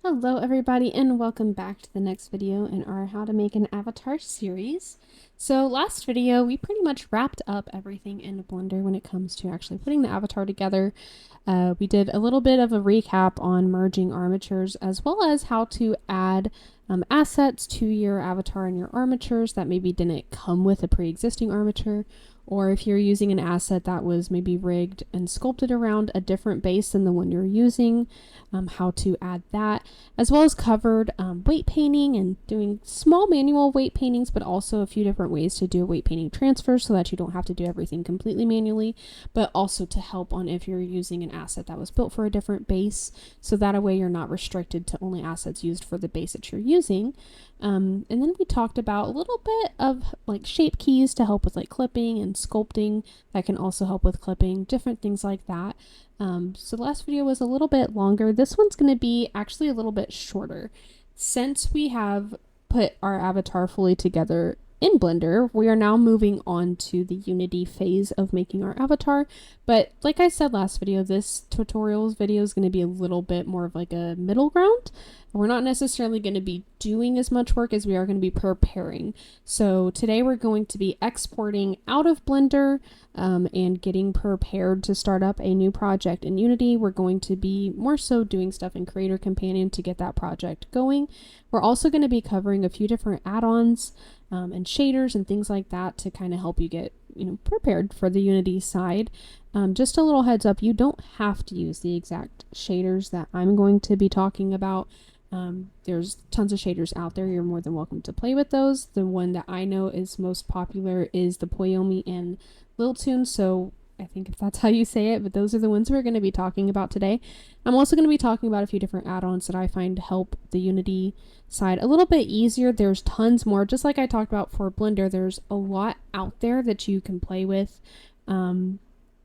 Hello everybody and welcome back to the next video in our how to make an avatar series. So last video we pretty much wrapped up everything in Blender when it comes to actually putting the avatar together. We did a little bit of a recap on merging armatures as well as how to add assets to your avatar and your armatures that maybe didn't come with a pre-existing armature, or if you're using an asset that was maybe rigged and sculpted around a different base than the one you're using, how to add that, as well as covered weight painting and doing small manual weight paintings, but also a few different ways to do a weight painting transfer so that you don't have to do everything completely manually, but also to help on if you're using an asset that was built for a different base, so that way you're not restricted to only assets used for the base that you're using. And then we talked about a little bit of like shape keys to help with like clipping and sculpting that can also help with clipping, different things like that. So the last video was a little bit longer. This one's going to be actually a little bit shorter. Since we have put our avatar fully together in Blender, we are now moving on to the Unity phase of making our avatar. But like I said last video, this tutorials video is going to be a little bit more of like a middle ground. We're not necessarily going to be doing as much work as we are going to be preparing. So today we're going to be exporting out of Blender and getting prepared to start up a new project in Unity. We're going to be more so doing stuff in Creator Companion to get that project going. We're also going to be covering a few different add-ons and shaders and things like that to kind of help you get prepared for the Unity side. Just a little heads up, you don't have to use the exact shaders that I'm going to be talking about. There's tons of shaders out there. You're more than welcome to play with those. The one that I know is most popular is the Poyomi and Liltoon, so I think if that's how you say it, but those are the ones we're going to be talking about today. I'm also going to be talking about a few different add-ons that I find help the Unity side a little bit easier. There's tons more, just like I talked about for Blender. There's a lot out there that you can play with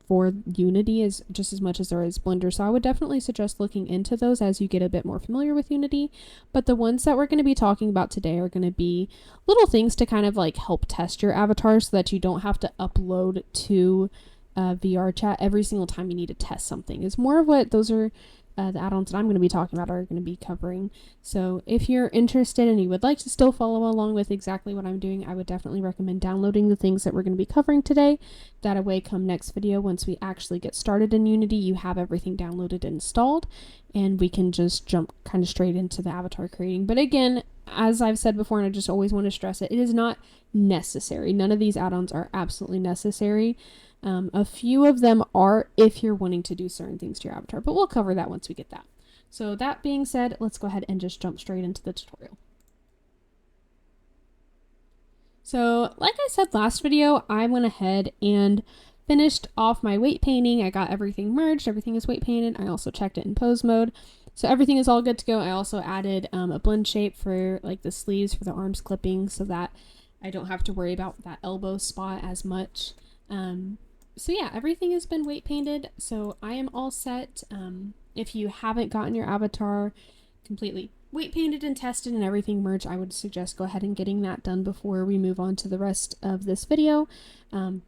for Unity is just as much as there is Blender. So I would definitely suggest looking into those as you get a bit more familiar with Unity. But the ones that we're going to be talking about today are going to be little things to kind of like help test your avatar so that you don't have to upload to vrchat every single time you need to test something. Is more of what those are the add-ons that I'm going to be talking about are going to be covering. So if you're interested and you would like to still follow along with exactly what I'm doing, I would definitely recommend downloading the things that we're going to be covering today. That way, come next video, once we actually get started in Unity, you have everything downloaded and installed, and we can just jump kind of straight into the avatar creating. But again, as I've said before, and I just always want to stress it, it is not necessary. None of these add-ons are absolutely necessary. A few of them are if you're wanting to do certain things to your avatar, but we'll cover that once we get that. So that being said, let's go ahead and just jump straight into the tutorial. So like I said last video, I went ahead and finished off my weight painting. I got everything merged, everything is weight painted. I also checked it in pose mode. So everything is all good to go. I also added a blend shape for like the sleeves for the arms clipping so that I don't have to worry about that elbow spot as much. So yeah, everything has been weight painted, so I am all set. If you haven't gotten your avatar completely weight painted and tested and everything merged, I would suggest go ahead and getting that done before we move on to the rest of this video,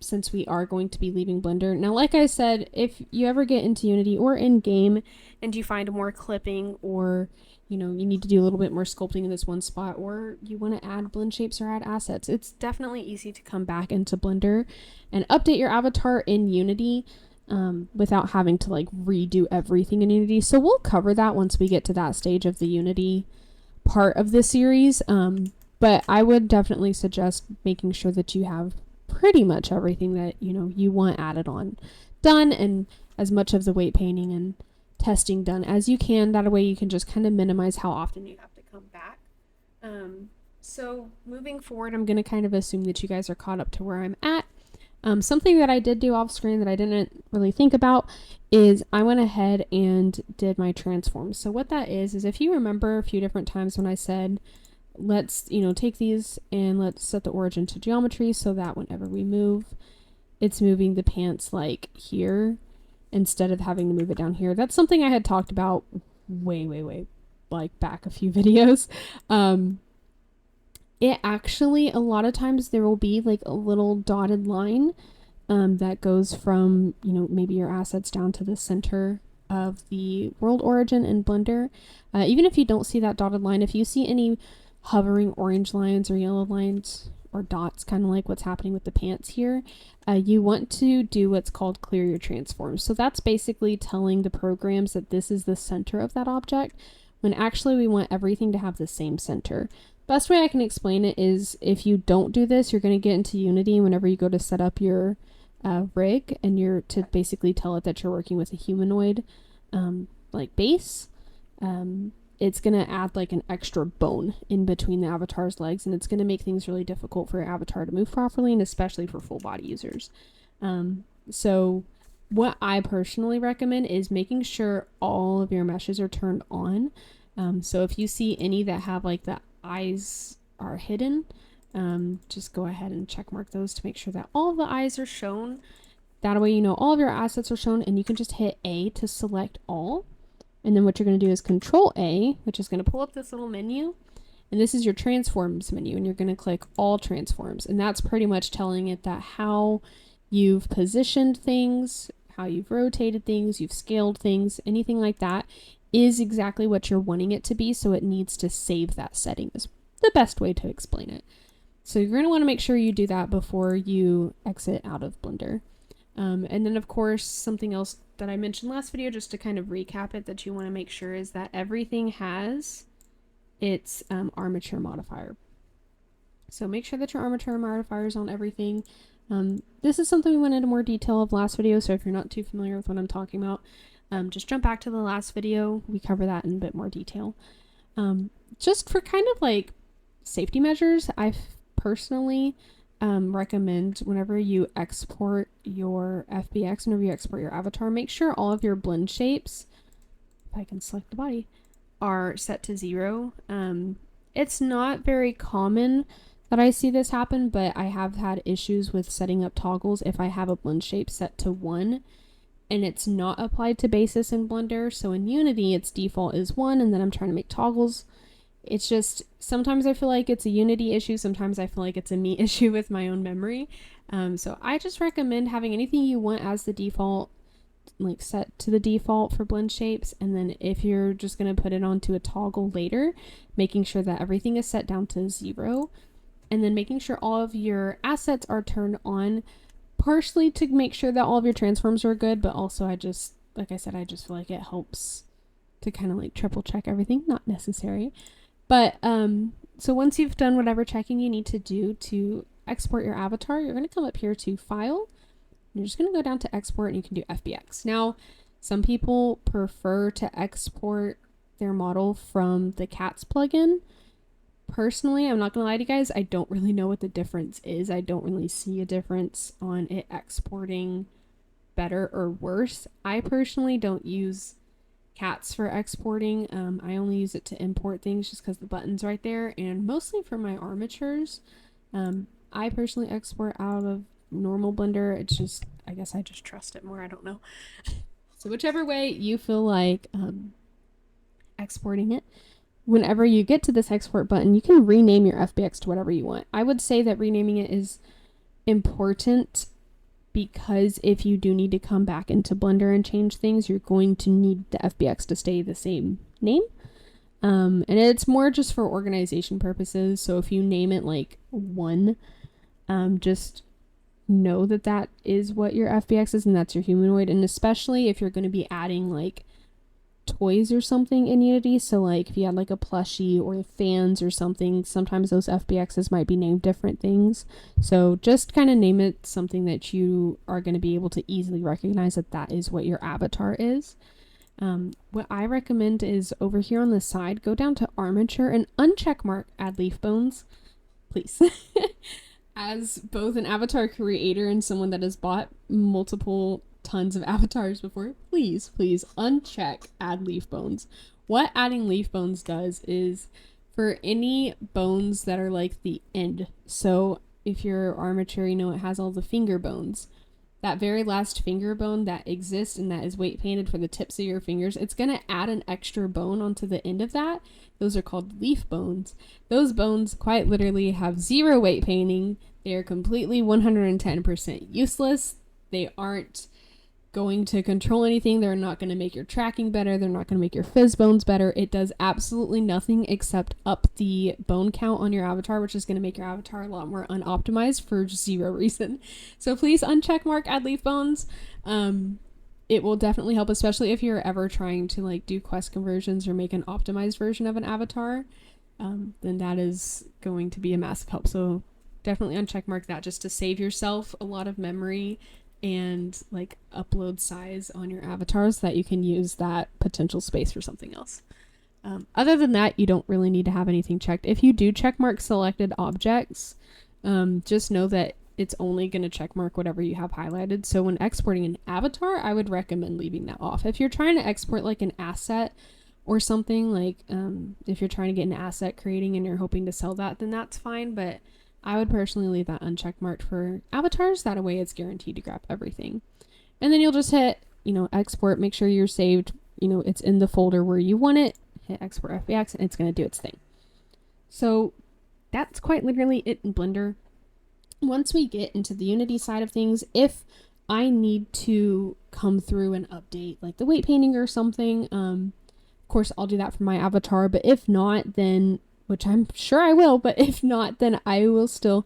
since we are going to be leaving Blender. Now, like I said, if you ever get into Unity or in game and you find more clipping, or you need to do a little bit more sculpting in this one spot, or you want to add blend shapes or add assets, it's definitely easy to come back into Blender and update your avatar in Unity without having to like redo everything in Unity. So we'll cover that once we get to that stage of the Unity part of the series. But I would definitely suggest making sure that you have pretty much everything that you want added on done, and as much of the weight painting and testing done as you can. That way you can just kind of minimize how often you have to come back. So moving forward, I'm going to kind of assume that you guys are caught up to where I'm at. Something that I did do off screen that I didn't really think about is I went ahead and did my transforms. So what that is if you remember a few different times when I said, let's, take these and let's set the origin to geometry so that whenever we move, it's moving the pants like here instead of having to move it down here. That's something I had talked about way like back a few videos. It actually, a lot of times there will be like a little dotted line that goes from, maybe your assets down to the center of the world origin in Blender. Even if you don't see that dotted line, if you see any hovering orange lines or yellow lines or dots, kind of like what's happening with the pants here, you want to do what's called clear your transforms. So that's basically telling the programs that this is the center of that object, when actually we want everything to have the same center. Best way I can explain it is, if you don't do this, you're going to get into Unity whenever you go to set up your rig, and you're to basically tell it that you're working with a humanoid like base. It's going to add like an extra bone in between the avatar's legs, and it's going to make things really difficult for your avatar to move properly, and especially for full body users. So what I personally recommend is making sure all of your meshes are turned on. So if you see any that have like the eyes are hidden, just go ahead and check mark those to make sure that all of the eyes are shown. That way you know all of your assets are shown, and you can just hit A to select all. And then what you're going to do is Control A, which is going to pull up this little menu, and this is your transforms menu, and you're going to click all transforms, and that's pretty much telling it that how you've positioned things, how you've rotated things, you've scaled things, anything like that is exactly what you're wanting it to be, so it needs to save that setting is the best way to explain it. So you're going to want to make sure you do that before you exit out of Blender. And then of course, something else that I mentioned last video, just to kind of recap it, that you want to make sure is that everything has its armature modifier. So make sure that your armature modifier is on everything. This is something we went into more detail of last video, so if you're not too familiar with what I'm talking about, just jump back to the last video. We cover that in a bit more detail. Just for kind of like safety measures, I personally recommend whenever you export your FBX, whenever you export your avatar, make sure all of your blend shapes, if I can select the body, are set to 0. It's not very common that I see this happen, but I have had issues with setting up toggles if I have a blend shape set to 1 and it's not applied to basis in Blender. So in Unity, its default is 1, and then I'm trying to make toggles. It's just, sometimes I feel like it's a Unity issue, sometimes I feel like it's a me issue with my own memory. So I just recommend having anything you want as the default, like set to the default for blend shapes, and then if you're just going to put it onto a toggle later, making sure that everything is set down to 0, and then making sure all of your assets are turned on, partially to make sure that all of your transforms are good, but also like I said, I just feel like it helps to kind of like triple check everything, not necessary. But so once you've done whatever checking you need to do to export your avatar, you're going to come up here to File. You're just going to go down to Export, and you can do FBX. Now, some people prefer to export their model from the CATS plugin. Personally, I'm not going to lie to you guys, I don't really know what the difference is. I don't really see a difference on it exporting better or worse. I personally don't use CATS for exporting. I only use it to import things just because the button's right there, and mostly for my armatures. I personally export out of normal Blender. It's just, I guess I just trust it more, I don't know. So whichever way you feel like exporting it, whenever you get to this export button, you can rename your FBX to whatever you want. I would say that renaming it is important, because if you do need to come back into Blender and change things, you're going to need the FBX to stay the same name. And it's more just for organization purposes. So if you name it like 1, just know that that is what your FBX is, and that's your humanoid. And especially if you're going to be adding like toys or something in Unity, so like if you had like a plushie or fans or something, sometimes those FBXs might be named different things. So just kind of name it something that you are going to be able to easily recognize that that is what your avatar is. What I recommend is over here on the side, go down to armature and uncheck mark add leaf bones, please. As both an avatar creator and someone that has bought multiple tons of avatars before, please uncheck add leaf bones. What adding leaf bones does is, for any bones that are like the end, so if your armature, you know, it has all the finger bones, that very last finger bone that exists and that is weight painted for the tips of your fingers, it's going to add an extra bone onto the end of that. Those are called leaf bones. Those bones quite literally have 0 weight painting. They are completely 110% useless. They aren't going to control anything. They're not going to make your tracking better. They're not going to make your fizz bones better. It does absolutely nothing except up the bone count on your avatar, which is going to make your avatar a lot more unoptimized for zero reason. So please uncheck mark add leaf bones. It will definitely help, especially if you're ever trying to like do quest conversions or make an optimized version of an avatar. Then that is going to be a massive help. So definitely uncheck mark that, just to save yourself a lot of memory and like upload size on your avatars, that you can use that potential space for something else. Other than that, you don't really need to have anything checked. If you do check mark selected objects, just know that it's only going to check mark whatever you have highlighted. So when exporting an avatar, I would recommend leaving that off. If you're trying to export like an asset or something, like if you're trying to get an asset creating and you're hoping to sell that, then that's fine. But I would personally leave that unchecked marked for avatars. That way it's guaranteed to grab everything. And then you'll just hit, export, make sure you're saved, it's in the folder where you want it, hit export FBX, and it's going to do its thing. So that's quite literally it in Blender. Once we get into the Unity side of things, if I need to come through and update like the weight painting or something, of course I'll do that for my avatar. But if not, then, which I'm sure I will, but if not, then I will still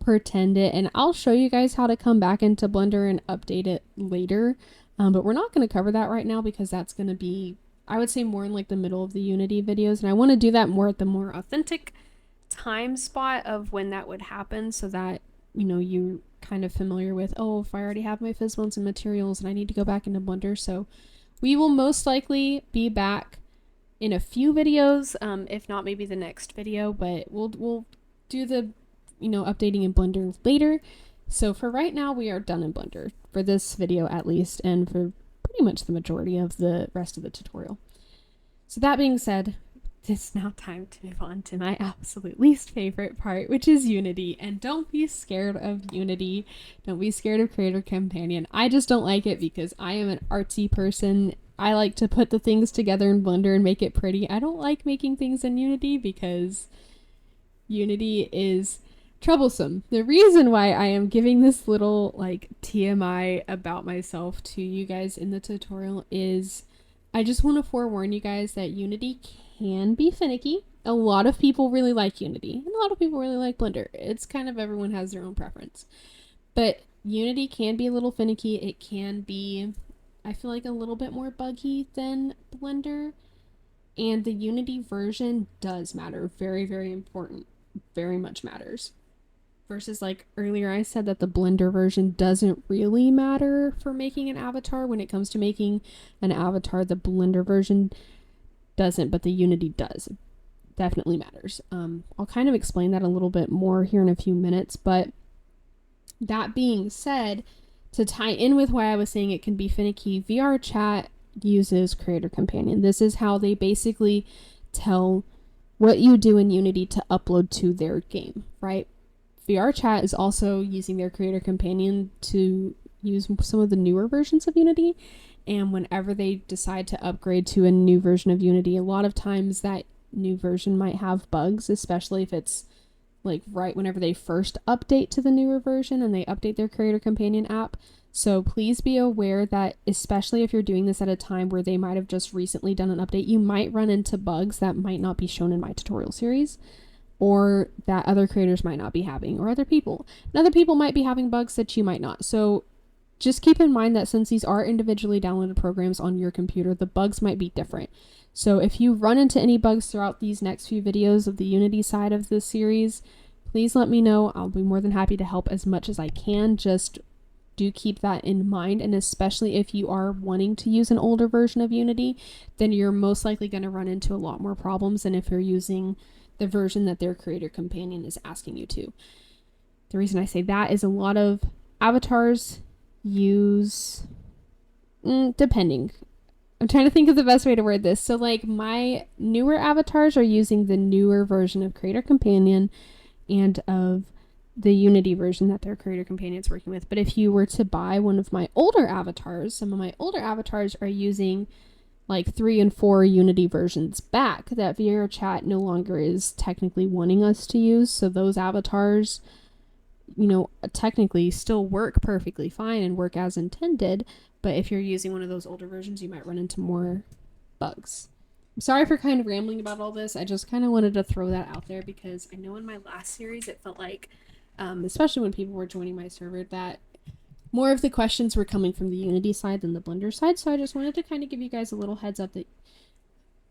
pretend it, and I'll show you guys how to come back into Blender and update it later. But we're not going to cover that right now, because that's going to be, I would say, more in like the middle of the Unity videos, and I want to do that more at the more authentic time spot of when that would happen, so that you're kind of familiar with, oh, if I already have my fizz bones and materials and I need to go back into Blender. So we will most likely be back in a few videos, if not maybe the next video, but we'll do the updating in Blender later. So for right now, we are done in Blender for this video at least, and for pretty much the majority of the rest of the tutorial. So that being said, it's now time to move on to my absolute least favorite part, which is Unity. And don't be scared of Unity. Don't be scared of Creator Companion. I just don't like it because I am an artsy person. I like to put the things together in Blender and make it pretty. I don't like making things in Unity because Unity is troublesome. The reason why I am giving this little like TMI about myself to you guys in the tutorial is I just want to forewarn you guys that Unity can be finicky. A lot of people really like Unity, and a lot of people really like Blender. It's kind of, everyone has their own preference. But Unity can be a little finicky. It can be, I feel like, a little bit more buggy than Blender. And the Unity version does matter. Very, very important. Very much matters. Versus like earlier I said that the Blender version doesn't really matter for making an avatar. When it comes to making an avatar, the Blender version doesn't, but the Unity does. It definitely matters. I'll kind of explain that a little bit more here in a few minutes, but that being said, to tie in with why I was saying it can be finicky, vrchat uses Creator Companion. This is how they basically tell what you do in Unity to upload to their game, right? vrchat is also using their Creator Companion to use some of the newer versions of Unity. And whenever they decide to upgrade to a new version of Unity, a lot of times that new version might have bugs, especially if it's like right whenever they first update to the newer version and they update their Creator Companion app. So please be aware that, especially if you're doing this at a time where they might have just recently done an update, you might run into bugs that might not be shown in my tutorial series, or that other creators might not be having, or other people. And other people might be having bugs that you might not. So just keep in mind that since these are individually downloaded programs on your computer, the bugs might be different. So if you run into any bugs throughout these next few videos of the Unity side of this series, please let me know. I'll be more than happy to help as much as I can. Just do keep that in mind. And especially if you are wanting to use an older version of Unity, then you're most likely going to run into a lot more problems than if you're using the version that their Creator Companion is asking you to. The reason I say that is a lot of avatars use, depending, I'm trying to think of the best way to word this. So like my newer avatars are using the newer version of Creator Companion and of the Unity version that their Creator Companion is working with. But if you were to buy one of my older avatars, some of my older avatars are using like 3 and 4 Unity versions back that vrchat no longer is technically wanting us to use. So those avatars technically still work perfectly fine and work as intended. But if you're using one of those older versions, you might run into more bugs. I'm sorry for kind of rambling about all this. I just kind of wanted to throw that out there because I know in my last series it felt like, especially when people were joining my server, that more of the questions were coming from the Unity side than the Blender side. So I just wanted to kind of give you guys a little heads up that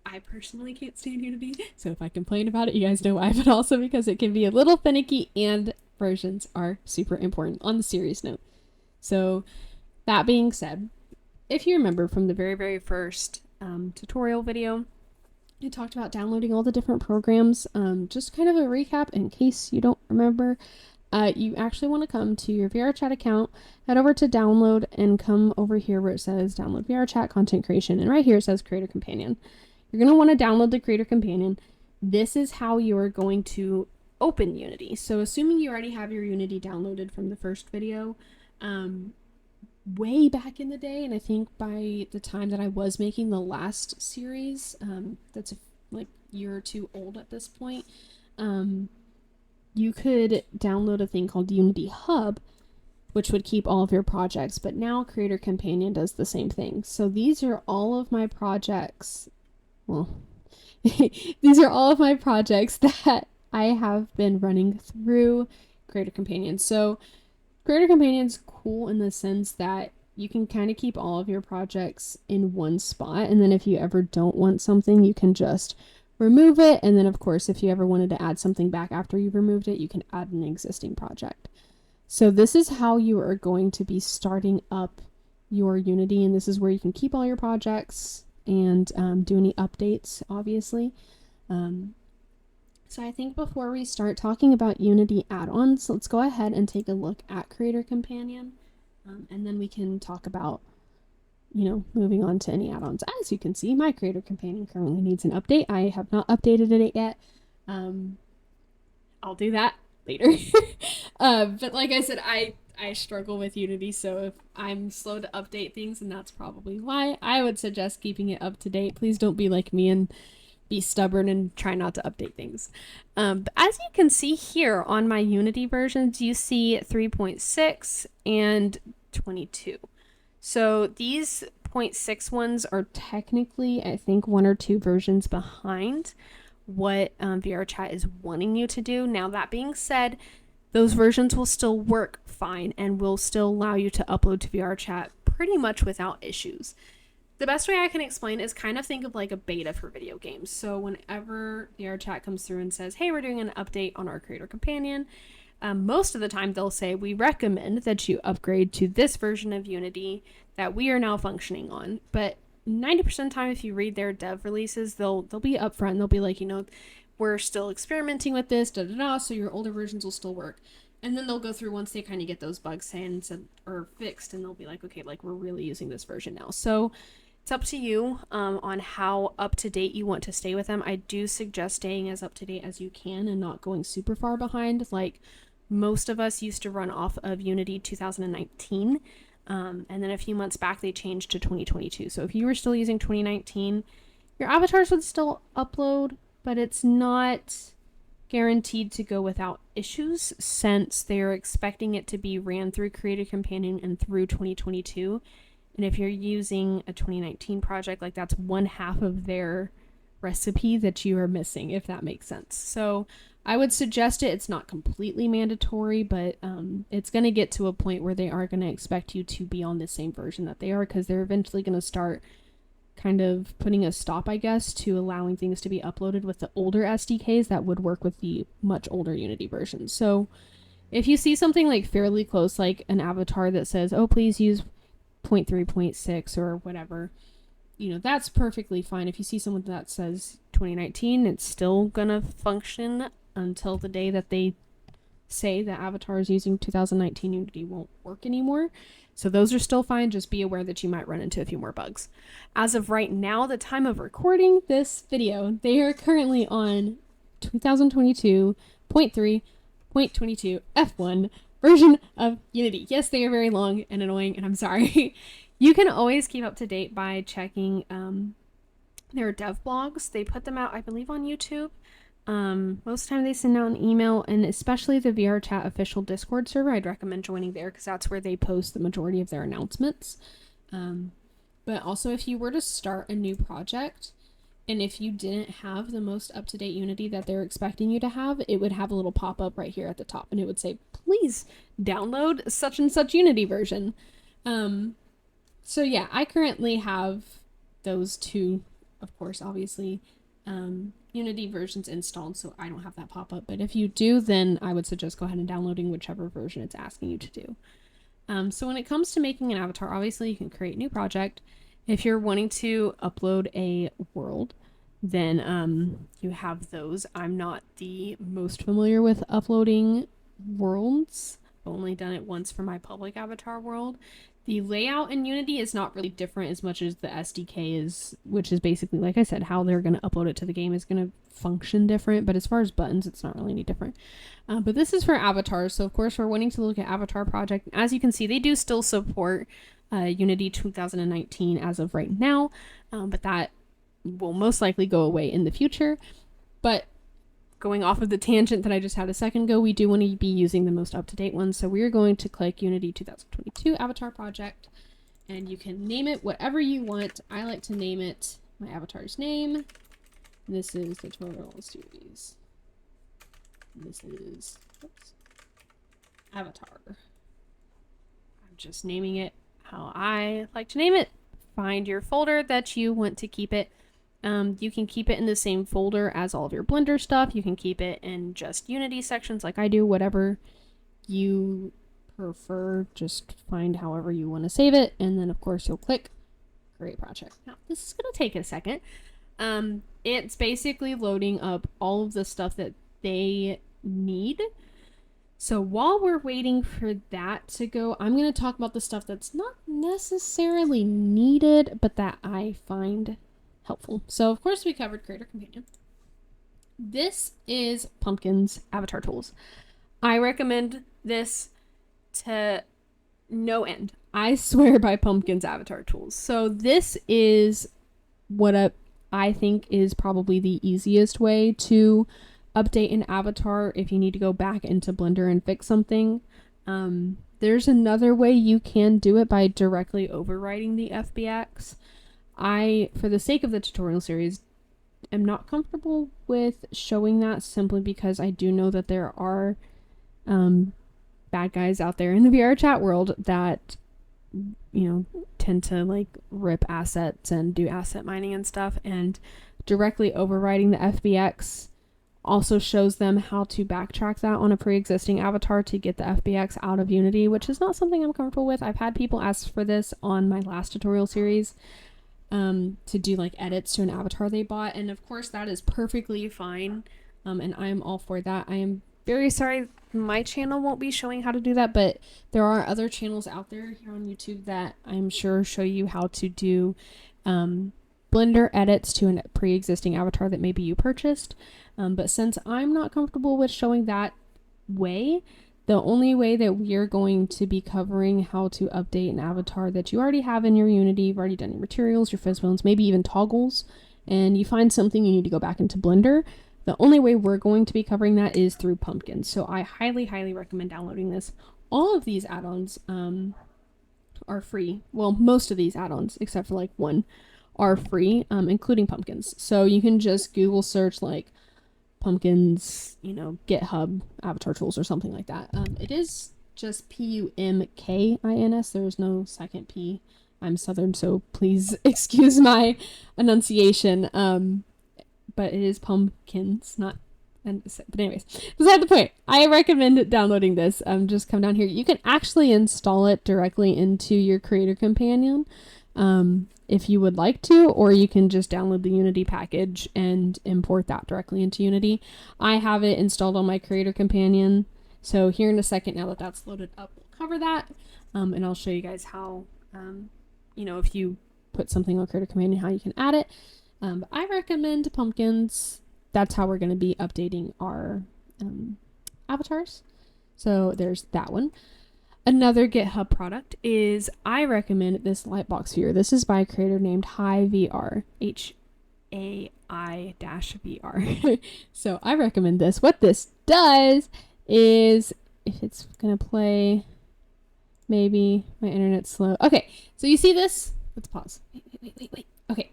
I personally can't stand Unity. So if I complain about it, you guys know why, but also because it can be a little finicky and versions are super important on the serious note. So that being said, if you remember from the very, very first tutorial video, I talked about downloading all the different programs. Just kind of a recap in case you don't remember. You actually want to come to your vrchat account, head over to download, and come over here where it says download vrchat content creation, and right here it says creator companion. You're going to want to download the creator companion. This is how you're going to open Unity. So assuming you already have your Unity downloaded from the first video, way back in the day, and I think by the time that I was making the last series, that's like a year or two old at this point, you could download a thing called Unity Hub, which would keep all of your projects, but now Creator Companion does the same thing. So these are all of my projects. Well, these are all of my projects that I have been running through Creator Companion. So Creator Companion's cool in the sense that you can kind of keep all of your projects in one spot, and then if you ever don't want something, you can just remove it, and then of course if you ever wanted to add something back after you've removed it, you can add an existing project. So this is how you are going to be starting up your Unity, and this is where you can keep all your projects and do any updates, obviously. So I think before we start talking about Unity add-ons, let's go ahead and take a look at Creator Companion, and then we can talk about, moving on to any add-ons. As you can see, my Creator Companion currently needs an update. I have not updated it yet. I'll do that later. But like I said, I struggle with Unity, so if I'm slow to update things, and that's probably why, I would suggest keeping it up to date. Please don't be like me and be stubborn and try not to update things. But as you can see here on my Unity versions, you see 3.6 and 22. So these 0.6 ones are technically, I think, 1 or 2 versions behind what vrchat is wanting you to do. Now, that being said, those versions will still work fine and will still allow you to upload to vrchat pretty much without issues. The best way I can explain is kind of think of like a beta for video games. So whenever vrchat comes through and says, hey, we're doing an update on our Creator Companion, most of the time they'll say, we recommend that you upgrade to this version of Unity that we are now functioning on. But 90% of the time, if you read their dev releases, they'll be upfront. They'll be like, we're still experimenting with this, so your older versions will still work. And then they'll go through once they kind of get those bugs or fixed, and they'll be like, okay, like we're really using this version now. So it's up to you on how up to date you want to stay with them. I do suggest staying as up to date as you can and not going super far behind. Like most of us used to run off of Unity 2019. And then a few months back, they changed to 2022. So if you were still using 2019, your avatars would still upload, but it's not guaranteed to go without issues since they're expecting it to be ran through Creator Companion and through 2022. And if you're using a 2019 project, like that's one half of their recipe that you are missing, if that makes sense. So I would suggest it. It's not completely mandatory, but it's going to get to a point where they are going to expect you to be on the same version that they are, because they're eventually going to start kind of putting a stop, I guess, to allowing things to be uploaded with the older SDKs that would work with the much older Unity versions. So if you see something like fairly close, like an avatar that says, oh, please use 0.3, 0.6 or whatever, that's perfectly fine. If you see someone that says 2019, it's still gonna function until the day that they say that avatars using 2019 Unity won't work anymore. So those are still fine. Just be aware that you might run into a few more bugs. As of right now, the time of recording this video, they are currently on 2022.3.22 F1 version of Unity. Yes, they are very long and annoying, and I'm sorry. You can always keep up to date by checking their dev blogs. They put them out, I believe, on YouTube. Most of the time they send out an email, and especially the vrchat official Discord server, I'd recommend joining there because that's where they post the majority of their announcements. But also, if you were to start a new project, and if you didn't have the most up-to-date Unity that they're expecting you to have, it would have a little pop-up right here at the top, and it would say, please download such and such Unity version. So yeah, I currently have those two, of course, obviously, Unity versions installed, so I don't have that pop-up. But if you do, then I would suggest go ahead and downloading whichever version it's asking you to do. So when it comes to making an avatar, obviously you can create a new project. If you're wanting to upload a world, then you have those. I'm not the most familiar with uploading worlds. I've only done it once for my public avatar world. The layout in Unity is not really different as much as the SDK is, which is basically, like I said, how they're going to upload it to the game is going to function different. But as far as buttons, it's not really any different. But this is for avatars. So, of course, we're wanting to look at avatar project. As you can see, they do still support Unity 2019 as of right now. But that will most likely go away in the future. But going off of the tangent that I just had a second ago, we do want to be using the most up-to-date ones. So we're going to click Unity 2022 Avatar Project, and you can name it whatever you want. I like to name it my avatar's name. This is tutorial series. This is Avatar. I'm just naming it how I like to name it. Find your folder that you want to keep it. You can keep it in the same folder as all of your Blender stuff. You can keep it in just Unity sections like I do, whatever you prefer. Just find however you want to save it. And then, of course, you'll click Create Project. Now, this is going to take a second. It's basically loading up all of the stuff that they need. So while we're waiting for that to go, I'm going to talk about the stuff that's not necessarily needed, but that I find helpful. So of course we covered Creator Companion. This is Pumpkin's avatar tools. I recommend this to no end. I swear by Pumpkin's avatar tools. So this is what I think is probably the easiest way to update an avatar if you need to go back into Blender and fix something. There's another way you can do it by directly overwriting the FBX. I, for the sake of the tutorial series, am not comfortable with showing that simply because I do know that there are bad guys out there in the vrchat world that, you know, tend to like rip assets and do asset mining and stuff, and directly overwriting the FBX also shows them how to backtrack that on a pre-existing avatar to get the FBX out of Unity, which is not something I'm comfortable with. I've had people ask for this on my last tutorial series, to do like edits to an avatar they bought, and of course that is perfectly fine, and I am all for that. I am very sorry my channel won't be showing how to do that, but there are other channels out there here on YouTube that I'm sure show you how to do Blender edits to a pre-existing avatar that maybe you purchased, but since I'm not comfortable with showing that way, the only way that we're going to be covering how to update an avatar that you already have in your Unity, you've already done your materials, your fizzbones, maybe even toggles, and you find something you need to go back into Blender, the only way we're going to be covering that is through Pumpkin. So I highly, highly recommend downloading this. All of these add-ons are free. Well, most of these add-ons, except for like one, are free, including Pumpkins. So you can just Google search like Pumpkins, you know, GitHub avatar tools or something like that. It is just Pumpkins. There's no second P. I'm Southern, so please excuse my enunciation. But it is Pumpkins, not. But anyways, beside the point, I recommend downloading this. Just come down here. You can actually install it directly into your Creator Companion, if you would like to, or you can just download the Unity package and import that directly into Unity. I have it installed on my Creator Companion, so here in a second, now that that's loaded up, we'll cover that, and I'll show you guys how, you know, if you put something on Creator Companion, how you can add it. But I recommend Pumpkins. That's how we're going to be updating our avatars. So there's that one. Another GitHub product is, I recommend this Lightbox Viewer. This is by a creator named HiVR, AI-VR. So I recommend this. What this does is, if it's gonna play, maybe my internet's slow. Okay, so you see this? Let's pause. Wait. Okay.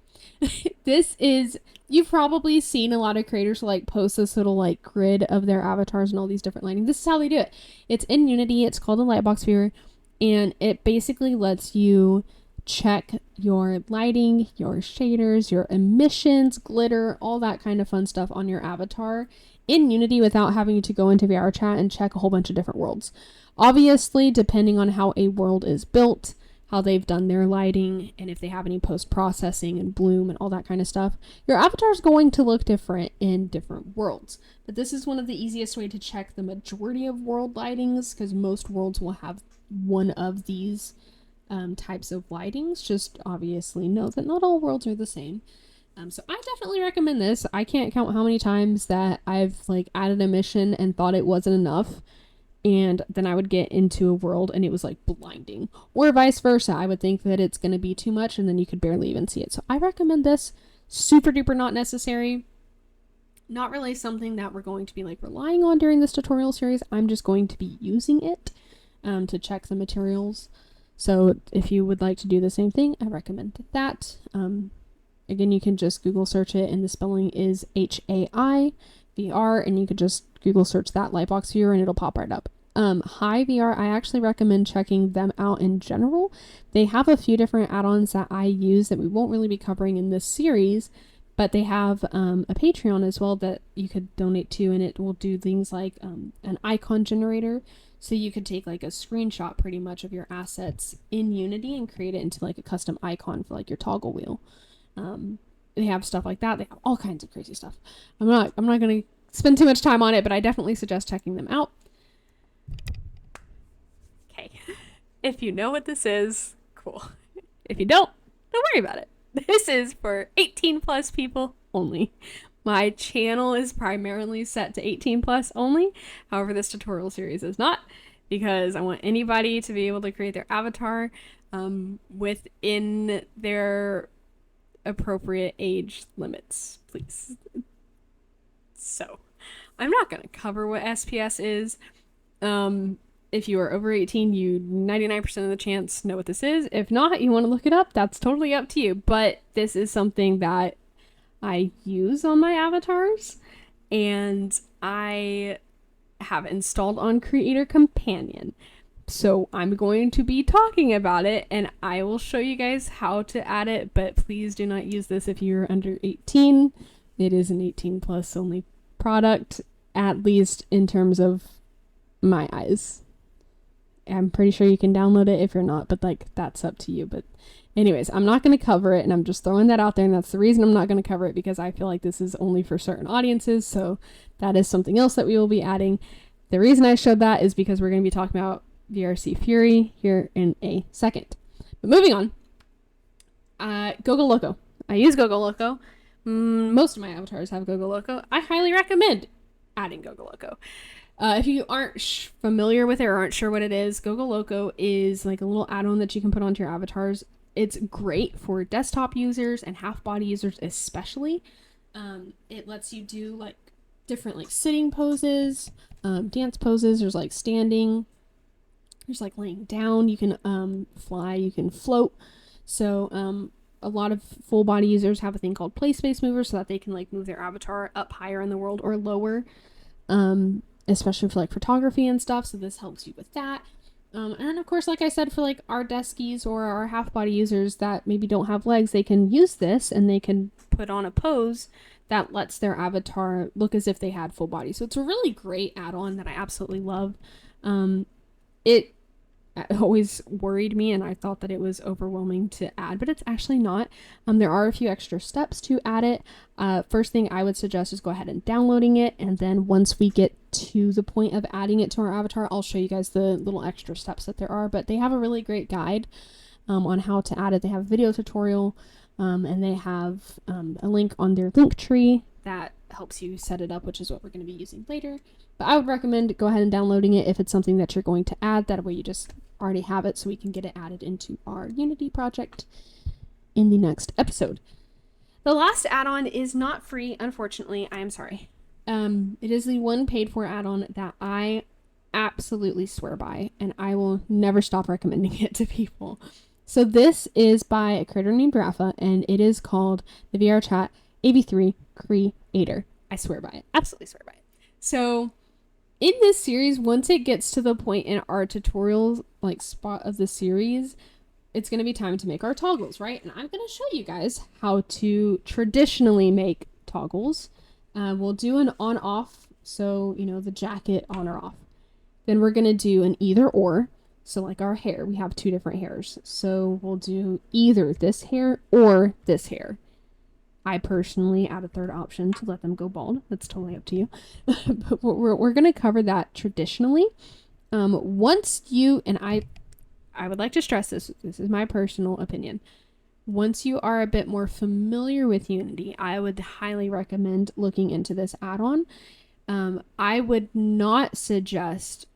This is, you've probably seen a lot of creators like post this little like grid of their avatars and all these different lighting. This is how they do it. It's in Unity. It's called a Lightbox Viewer, and it basically lets you check your lighting, your shaders, your emissions, glitter, all that kind of fun stuff on your avatar in Unity without having to go into vrchat and check a whole bunch of different worlds. Obviously, depending on how a world is built, how they've done their lighting, and if they have any post-processing and bloom and all that kind of stuff, your avatar is going to look different in different worlds. But this is one of the easiest way to check the majority of world lightings, because most worlds will have one of these types of lightings. Just obviously know that not all worlds are the same. So I definitely recommend this. I can't count how many times that I've like added a mission and thought it wasn't enough, and then I would get into a world and it was like blinding, or vice versa. I would think that it's going to be too much and then you could barely even see it. So I recommend this. Super duper not necessary. Not really something that we're going to be like relying on during this tutorial series. I'm just going to be using it to check the materials. So if you would like to do the same thing, I recommend that. Again, you can just Google search it, and the spelling is HAI-VR, and you could just Google search that Lightbox Viewer and it'll pop right up. Hi VR, I actually recommend checking them out in general. They have a few different add-ons that I use that we won't really be covering in this series, but they have a Patreon as well that you could donate to, and it will do things like an icon generator. So you could take like a screenshot pretty much of your assets in Unity and create it into like a custom icon for like your toggle wheel. They have stuff like that. They have all kinds of crazy stuff. I'm not going to spend too much time on it, but I definitely suggest checking them out. Okay. If you know what this is, cool. If you don't worry about it. This is for 18 plus people only. My channel is primarily set to 18 plus only. However, this tutorial series is not, because I want anybody to be able to create their avatar within their appropriate age limits, please. So I'm not going to cover what SPS is. If you are over 18, you 99% of the chance know what this is. If not, you want to look it up, that's totally up to you. But this is something that I use on my avatars, and I have installed on Creator Companion. So I'm going to be talking about it, and I will show you guys how to add it, but please do not use this if you're under 18. It is an 18 plus only product, at least in terms of my eyes. I'm pretty sure you can download it if you're not, but like that's up to you. But anyways, I'm not going to cover it, and I'm just throwing that out there, and that's the reason I'm not going to cover it, because I feel like this is only for certain audiences. So that is something else that we will be adding. The reason I showed that is because we're going to be talking about VRC Fury here in a second. But moving on, GoGoLoco. I use GoGoLoco. Most of my avatars have GoGoLoco. I highly recommend adding GoGoLoco. If you aren't familiar with it or aren't sure what it is, GoGoLoco is like a little add-on that you can put onto your avatars. It's great for desktop users and half-body users especially. It lets you do like different like sitting poses, dance poses. There's like standing. There's like laying down. You can fly. You can float. So a lot of full body users have a thing called play space mover, so that they can like move their avatar up higher in the world or lower. Especially for like photography and stuff. So this helps you with that. And then of course, like I said, for like our deskies or our half body users that maybe don't have legs, they can use this and they can put on a pose that lets their avatar look as if they had full body. So it's a really great add-on that I absolutely love. It always worried me, and I thought that it was overwhelming to add, but it's actually not. There are a few extra steps to add it. First thing I would suggest is go ahead and downloading it, and then once we get to the point of adding it to our avatar, I'll show you guys the little extra steps that there are. But they have a really great guide on how to add it. They have a video tutorial, and they have a link on their link tree that helps you set it up, which is what we're going to be using later. But I would recommend go ahead and downloading it if it's something that you're going to add. That way you just already have it, so we can get it added into our Unity project in the next episode. The last add-on is not free, unfortunately. I am sorry. It is the one paid for add-on that I absolutely swear by, and I will never stop recommending it to people. So this is by a creator named Rafa, and it is called the vrchat AV3 Creator. I swear by it. Absolutely swear by it. So in this series, once it gets to the point in our tutorial spot of the series, it's going to be time to make our toggles, right? And I'm going to show you guys how to traditionally make toggles. We'll do an on-off, so, the jacket on or off. Then we're going to do an either or. So like our hair, we have two different hairs. So we'll do either this hair or this hair. I personally add a third option to let them go bald. That's totally up to you. But we're going to cover that traditionally. Once you, and I would like to stress this is my personal opinion. Once you are a bit more familiar with Unity, I would highly recommend looking into this add-on. I would not suggest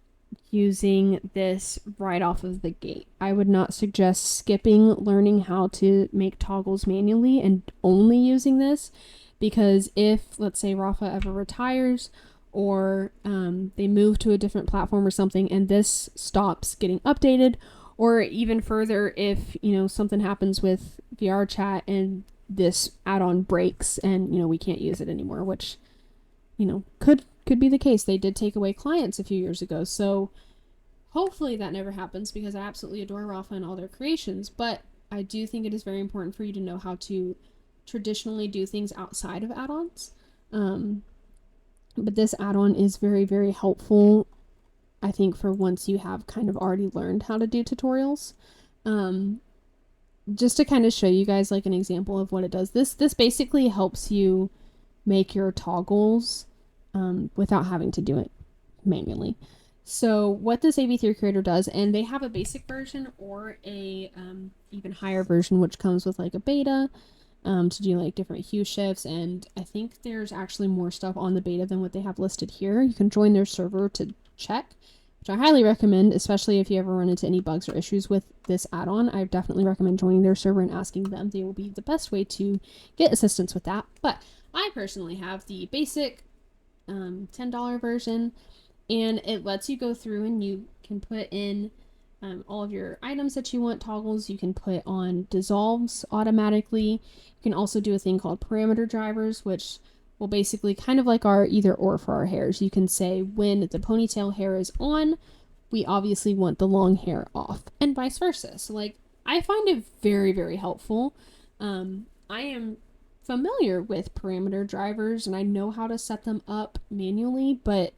using this right off of the gate. I would not suggest skipping learning how to make toggles manually and only using this, because if, let's say, Rafa ever retires or they move to a different platform or something and this stops getting updated, or even further, if something happens with vrchat and this add-on breaks and we can't use it anymore, which could be the case. They did take away clients a few years ago, so hopefully that never happens, because I absolutely adore Rafa and all their creations. But I do think it is very important for you to know how to traditionally do things outside of add-ons. But this add-on is very, very helpful, I think, for once you have kind of already learned how to do tutorials. Just to kind of show you guys like an example of what it does. This basically helps you make your toggles without having to do it manually. So what this AV3 Creator does, and they have a basic version or a even higher version, which comes with like a beta to do like different hue shifts, and I think there's actually more stuff on the beta than what they have listed here. You can join their server to check, which I highly recommend, especially if you ever run into any bugs or issues with this add-on. I definitely recommend joining their server and asking them. They will be the best way to get assistance with that. But I personally have the basic $10 version, and it lets you go through and you can put in all of your items that you want toggles. You can put on dissolves automatically. You can also do a thing called parameter drivers, which will basically kind of like our either or for our hairs. You can say when the ponytail hair is on, we obviously want the long hair off, and vice versa. So like, I find it very, very helpful. I am familiar with parameter drivers and I know how to set them up manually, but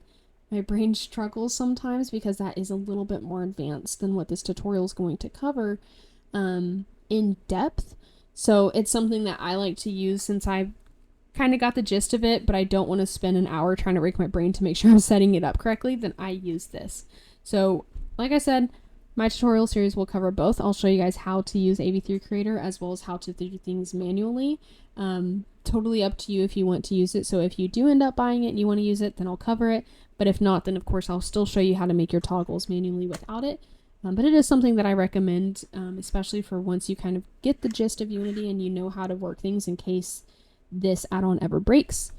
my brain struggles sometimes because that is a little bit more advanced than what this tutorial is going to cover in depth. So it's something that I like to use since I've kind of got the gist of it, but I don't want to spend an hour trying to rake my brain to make sure I'm setting it up correctly. Then I use this. So like I said, my tutorial series will cover both. I'll show you guys how to use AV3 Creator as well as how to do things manually. Totally up to you if you want to use it. So if you do end up buying it and you want to use it, then I'll cover it. But if not, then of course I'll still show you how to make your toggles manually without it. But it is something that I recommend, especially for once you kind of get the gist of Unity and you know how to work things in case this add-on ever breaks,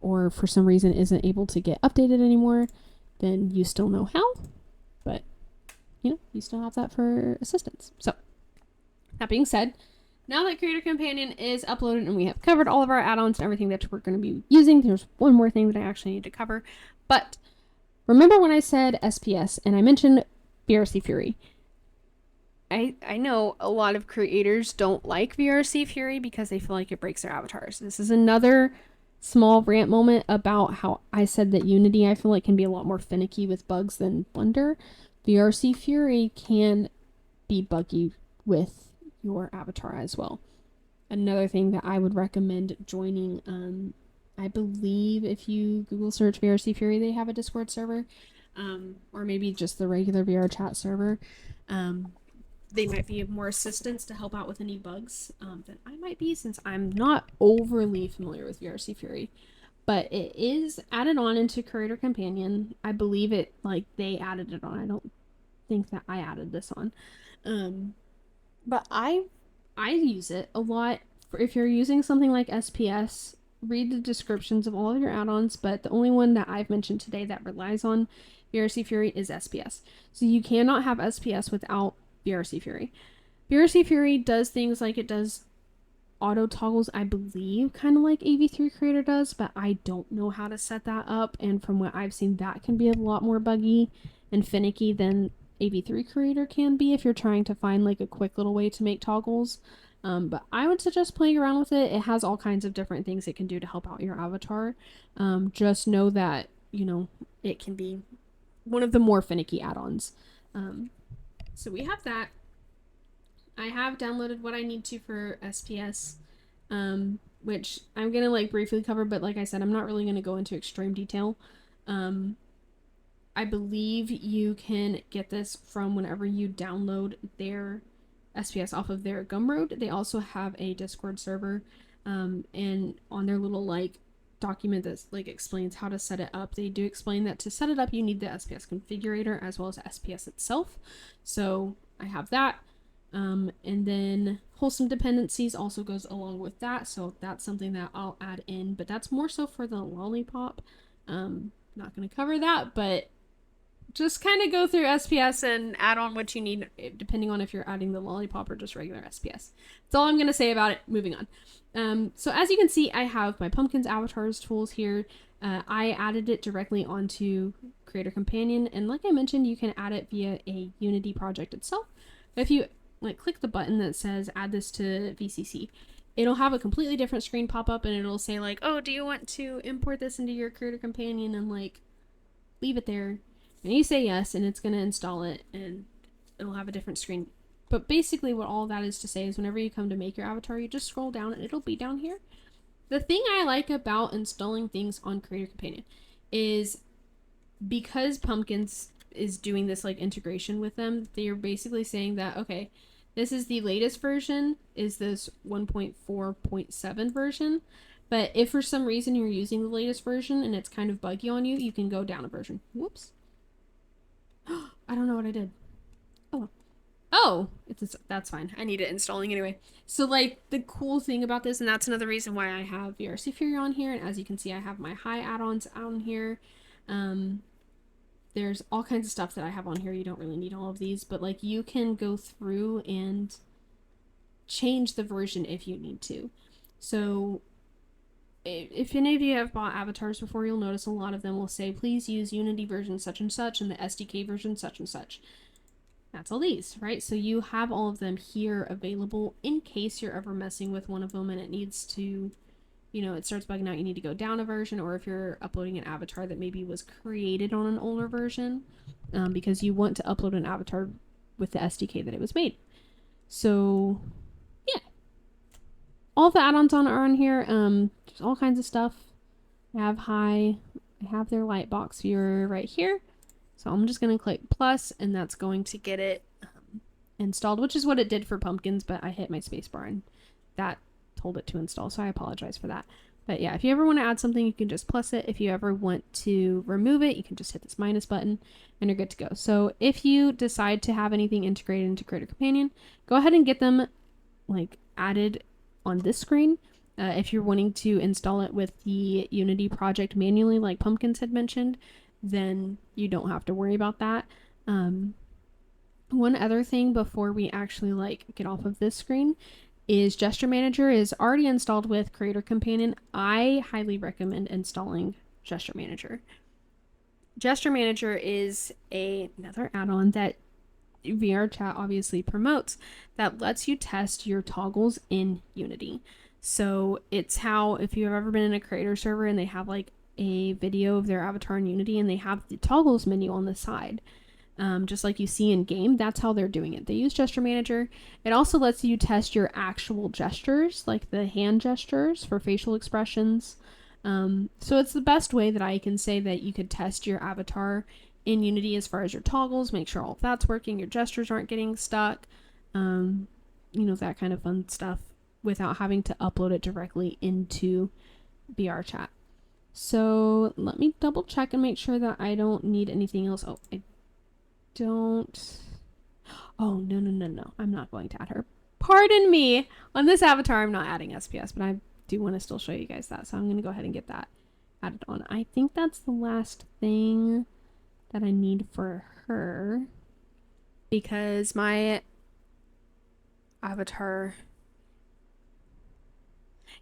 or for some reason isn't able to get updated anymore, then you still know how. But you still have that for assistance. So that being said, now that Creator Companion is uploaded and we have covered all of our add-ons and everything that we're going to be using, there's one more thing that I actually need to cover. But remember when I said SPS and I mentioned VRC Fury? I know a lot of creators don't like VRC Fury because they feel like it breaks their avatars. This is another small rant moment about how I said that Unity, I feel like, can be a lot more finicky with bugs than Blender. VRC Fury can be buggy with your avatar as well. Another thing that I would recommend joining, I believe if you Google search VRC Fury, they have a Discord server, or maybe just the regular VRChat server. They might be of more assistance to help out with any bugs than I might be, since I'm not overly familiar with VRC Fury. But it is added on into Creator Companion. I believe it, like, they added it on. I don't think that I added this on. But I use it a lot if you're using something like SPS, read the descriptions of all of your add-ons, but the only one that I've mentioned today that relies on VRC Fury is SPS. So you cannot have SPS without VRC Fury. VRC Fury does things like it does auto toggles, I believe, kind of like AV3 Creator does, but I don't know how to set that up, and from what I've seen, that can be a lot more buggy and finicky than AV3 Creator can be if you're trying to find like a quick little way to make toggles. But I would suggest playing around with it. It has all kinds of different things it can do to help out your avatar. Just know that, you know, it can be one of the more finicky add-ons. So we have that. I have downloaded what I need to for SPS, which I'm going to like briefly cover, but like I said, I'm not really going to go into extreme detail. I believe you can get this from whenever you download their SPS off of their Gumroad. They also have a Discord server, and on their little like document that like explains how to set it up, they do explain that to set it up you need the SPS configurator as well as SPS itself. So I have that. And then wholesome dependencies also goes along with that, so that's something that I'll add in, but that's more so for the lollipop. Not going to cover that, but just kind of go through SPS and add on what you need depending on if you're adding the lollipop or just regular SPS. That's all I'm going to say about it. Moving on. So as you can see, I have my Pumpkins avatars tools here. I added it directly onto Creator Companion, and like I mentioned, you can add it via a Unity project itself. If you like click the button that says add this to VCC, it'll have a completely different screen pop up, and it'll say like, oh, do you want to import this into your Creator Companion, and like leave it there, and you say yes, and it's going to install it, and it'll have a different screen. But basically what all that is to say is whenever you come to make your avatar, you just scroll down and it'll be down here. The thing I like about installing things on Creator Companion is because Pumpkins is doing this like integration with them, they're basically saying that, okay, this is the latest version, is this 1.4.7 version, but if for some reason you're using the latest version and it's kind of buggy on you, you can go down a version. Whoops. I don't know what I did. Oh, that's fine. I need it installing anyway. So like the cool thing about this, and that's another reason why I have VRC Fury on here, and as you can see, I have my high add-ons on here. There's all kinds of stuff that I have on here. You don't really need all of these, but like you can go through and change the version if you need to. So if any of you have bought avatars before, you'll notice a lot of them will say, please use Unity version such and such and the SDK version such and such. That's all these, right? So you have all of them here available in case you're ever messing with one of them and it needs to, you know, it starts bugging out, you need to go down a version, or if you're uploading an avatar that maybe was created on an older version, because you want to upload an avatar with the SDK that it was made. So yeah, all the add-ons are on here. There's all kinds of stuff. I have their lightbox viewer right here. So I'm just going to click plus, and that's going to get it installed, which is what it did for Pumpkins, but I hit my spacebar and that told it to install, so I apologize for that. But yeah, if you ever want to add something, you can just plus it. If you ever want to remove it, you can just hit this minus button and you're good to go. So if you decide to have anything integrated into Creator Companion, go ahead and get them like added on this screen. If you're wanting to install it with the Unity project manually, like Pumpkins had mentioned, then you don't have to worry about that. One other thing before we actually like get off of this screen is Gesture Manager is already installed with Creator Companion. I highly recommend installing Gesture Manager. Gesture Manager is another add-on that vrchat obviously promotes that lets you test your toggles in Unity. So it's how, if you've ever been in a creator server and they have like a video of their avatar in Unity and they have the toggles menu on the side, just like you see in game, that's how they're doing it. They use Gesture Manager. It also lets you test your actual gestures, like the hand gestures for facial expressions. So it's the best way that I can say that you could test your avatar in Unity as far as your toggles, make sure all of that's working, your gestures aren't getting stuck, you know, that kind of fun stuff, without having to upload it directly into vrchat. So let me double check and make sure that I don't need anything else. Oh, no. I'm not going to add her. pardon me. On this avatar, I'm not adding SPS, but I do want to still show you guys that. So I'm going to go ahead and get that added on. I think that's the last thing that I need for her, because my avatar,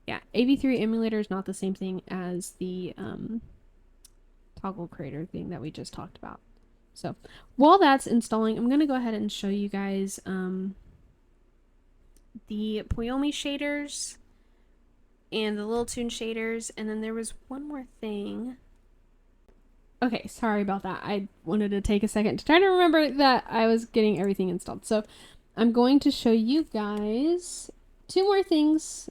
yeah, AV3 emulator is not the same thing as the toggle creator thing that we just talked about. So while that's installing, I'm going to go ahead and show you guys the Poyomi shaders and the Little Toon shaders, and then there was one more thing. Okay, sorry about that. I wanted to take a second to try to remember that I was getting everything installed. So I'm going to show you guys 2 more things.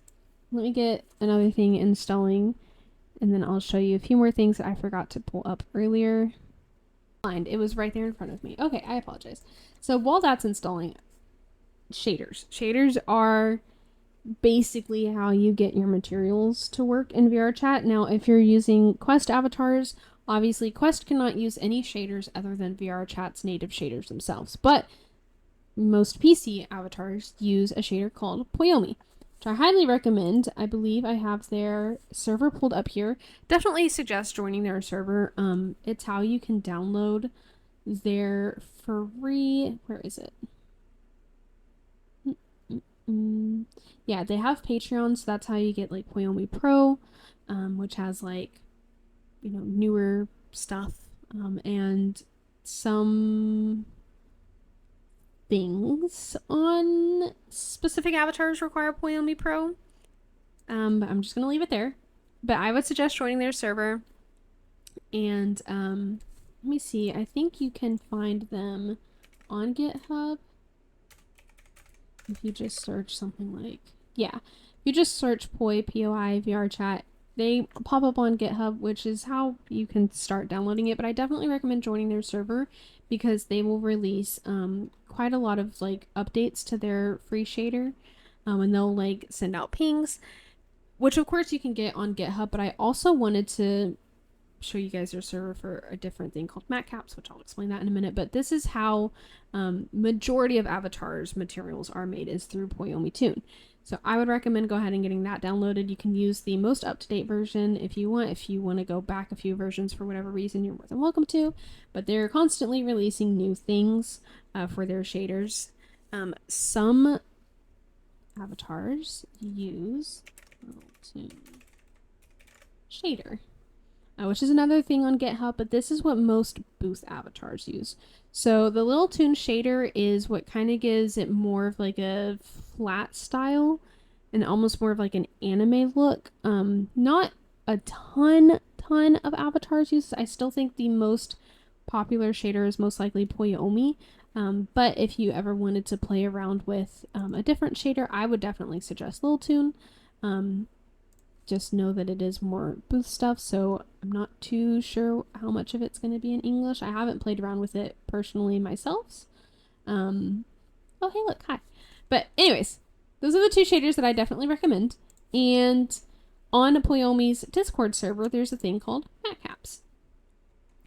Let me get another thing installing, and then I'll show you a few more things that I forgot to pull up earlier. It was right there in front of me. Okay, I apologize. So while that's installing, shaders. Shaders are basically how you get your materials to work in vrchat. Now, if you're using Quest avatars, obviously Quest cannot use any shaders other than vrchat's native shaders themselves, but most PC avatars use a shader called Poyomi, which I highly recommend. I believe I have their server pulled up here. Definitely suggest joining their server. It's how you can download their free, where is it? Yeah, they have Patreon, so that's how you get like Poyomi Pro, which has like, you know, newer stuff, and some things on specific avatars require Poyomi Pro. But I'm just gonna leave it there. But I would suggest joining their server. And let me see. I think you can find them on GitHub. If you just search something like, yeah, if you just search Poi, P-O-I, vrchat, they pop up on GitHub, which is how you can start downloading it. But I definitely recommend joining their server, because they will release quite a lot of like updates to their free shader, and they'll like send out pings, which of course you can get on GitHub. But I also wanted to show you guys their server for a different thing called matcaps, which I'll explain that in a minute. But this is how majority of avatars materials are made, is through Poyomi Toon. So I would recommend go ahead and getting that downloaded. You can use the most up-to-date version if you want. If you want to go back a few versions for whatever reason, you're more than welcome to. But they're constantly releasing new things for their shaders. Some avatars use Little Toon shader, which is another thing on GitHub, but this is what most booth avatars use. So the Little Toon shader is what kind of gives it more of like a flat style and almost more of like an anime look. Not a ton of avatars use. I still think the most popular shader is most likely Poyomi. But if you ever wanted to play around with a different shader, I would definitely suggest Little Toon. Just know that it is more booth stuff, so I'm not too sure how much of it's going to be in English. I haven't played around with it personally myself. Oh, hey, look, hi. But anyways, those are the 2 shaders that I definitely recommend. And on Poyomi's Discord server, there's a thing called matcaps.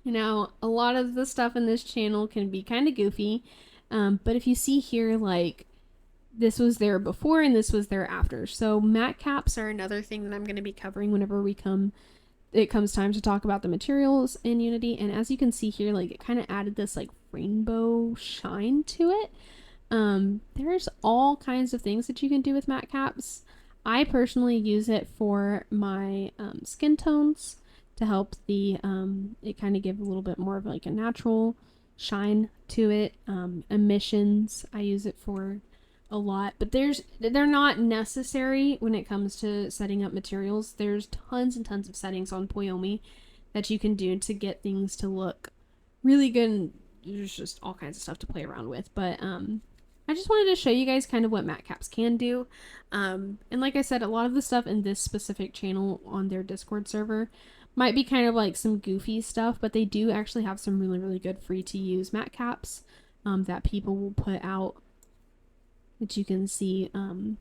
Now, a lot of the stuff in this channel can be kind of goofy, but if you see here, like, this was there before and this was there after. So matcaps are another thing that I'm going to be covering whenever it comes time to talk about the materials in Unity. And as you can see here, like, it kind of added this like rainbow shine to it. There's all kinds of things that you can do with matcaps. I personally use it for my skin tones to help the it kind of give a little bit more of like a natural shine to it. Emissions, I use it for a lot, but they're not necessary when it comes to setting up materials. There's tons and tons of settings on Poyomi that you can do to get things to look really good, and there's just all kinds of stuff to play around with. But I just wanted to show you guys kind of what matcaps can do. And like I said, a lot of the stuff in this specific channel on their Discord server might be kind of like some goofy stuff, but they do actually have some really good free to use matcaps that people will put out, that you can see, and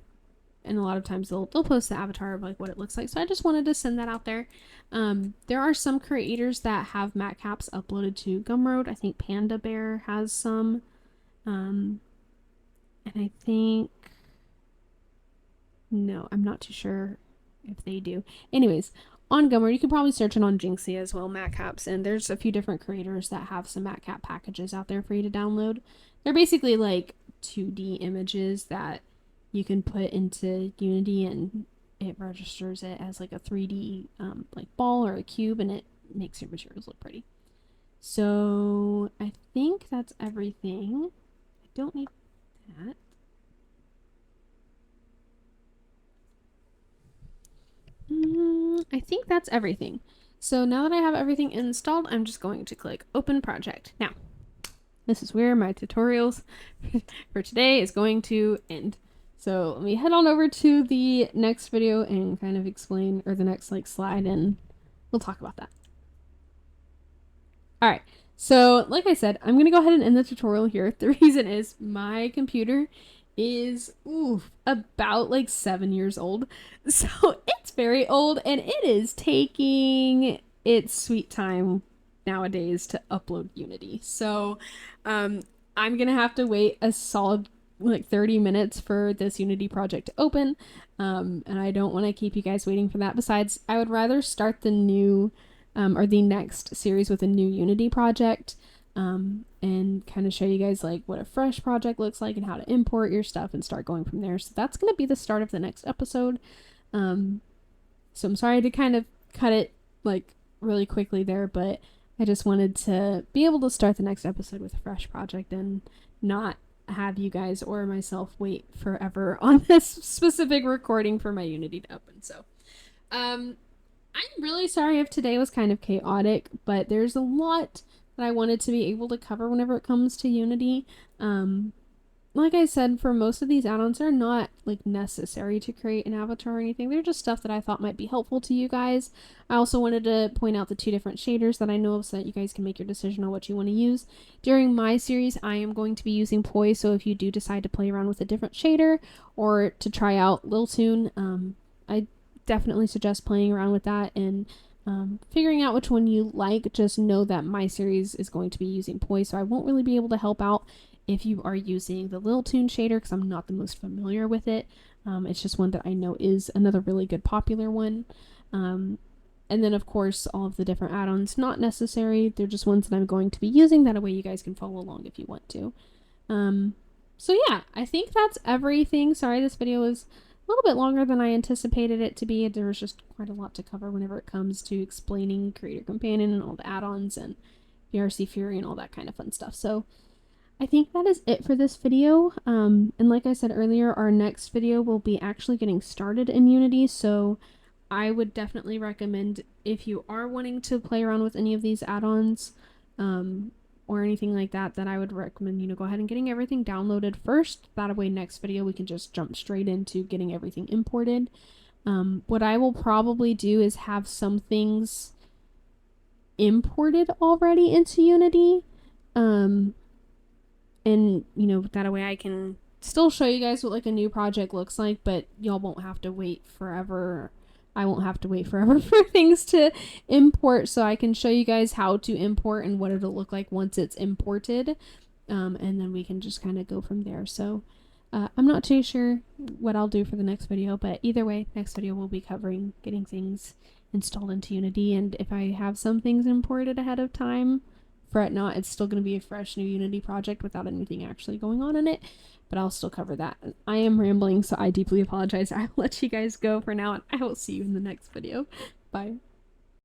a lot of times they'll post the avatar of like what it looks like. So I just wanted to send that out there. There are some creators that have matcaps uploaded to Gumroad. I think Panda Bear has some, and I think No, I'm not too sure if they do. Anyways, on Gumroad, you can probably search it on Jinxie as well, matcaps, and there's a few different creators that have some matcap packages out there for you to download. They're basically like 2D images that you can put into Unity, and it registers it as like a 3D like ball or a cube, and it makes your materials look pretty. So I think that's everything. I don't need that. I think that's everything. So now that I have everything installed, I'm just going to click Open Project. Now, this is where my tutorials for today is going to end. So let me head on over to the next video and kind of explain, or the next like slide, and we'll talk about that. All right. So like I said, I'm going to go ahead and end the tutorial here. The reason is my computer is about like 7 years old. So it's very old, and it is taking its sweet time nowadays to upload Unity. So I'm going to have to wait a solid like 30 minutes for this Unity project to open. And I don't want to keep you guys waiting for that. Besides, I would rather start the new or the next series with a new Unity project, and kind of show you guys like what a fresh project looks like and how to import your stuff and start going from there. So that's going to be the start of the next episode. So I'm sorry to kind of cut it like really quickly there, but I just wanted to be able to start the next episode with a fresh project and not have you guys or myself wait forever on this specific recording for my Unity to open. So I'm really sorry if today was kind of chaotic, but there's a lot that I wanted to be able to cover whenever it comes to Unity. Like I said, for most of these add-ons, they're not like necessary to create an avatar or anything. They're just stuff that I thought might be helpful to you guys. I also wanted to point out the 2 different shaders that I know of so that you guys can make your decision on what you want to use. During my series, I am going to be using Poi, so if you do decide to play around with a different shader or to try out Lil Tune, I definitely suggest playing around with that and figuring out which one you like. Just know that my series is going to be using Poi, so I won't really be able to help out if you are using the Lil Tune shader because I'm not the most familiar with it. It's just one that I know is another really good popular one. And then of course all of the different add-ons, not necessary, they're just ones that I'm going to be using, that way you guys can follow along if you want to. So yeah, I think that's everything. Sorry this video was a little bit longer than I anticipated it to be. There was just quite a lot to cover whenever it comes to explaining Creator Companion and all the add-ons and VRC Fury and all that kind of fun stuff. So I think that is it for this video. And like I said earlier, our next video will be actually getting started in Unity. So I would definitely recommend, if you are wanting to play around with any of these add-ons, or anything like that, that I would recommend, go ahead and getting everything downloaded first. That way next video we can just jump straight into getting everything imported. What I will probably do is have some things imported already into Unity. And that way I can still show you guys what like a new project looks like, but y'all won't have to wait forever. I won't have to wait forever for things to import, so I can show you guys how to import and what it'll look like once it's imported, and then we can just kind of go from there. So I'm not too sure what I'll do for the next video, but either way, next video will be covering getting things installed into Unity, and if I have some things imported ahead of time, fret not, it's still going to be a fresh new Unity project without anything actually going on in it, but I'll still cover that. I am rambling, so I deeply apologize. I'll let you guys go for now, and I will see you in the next video. Bye.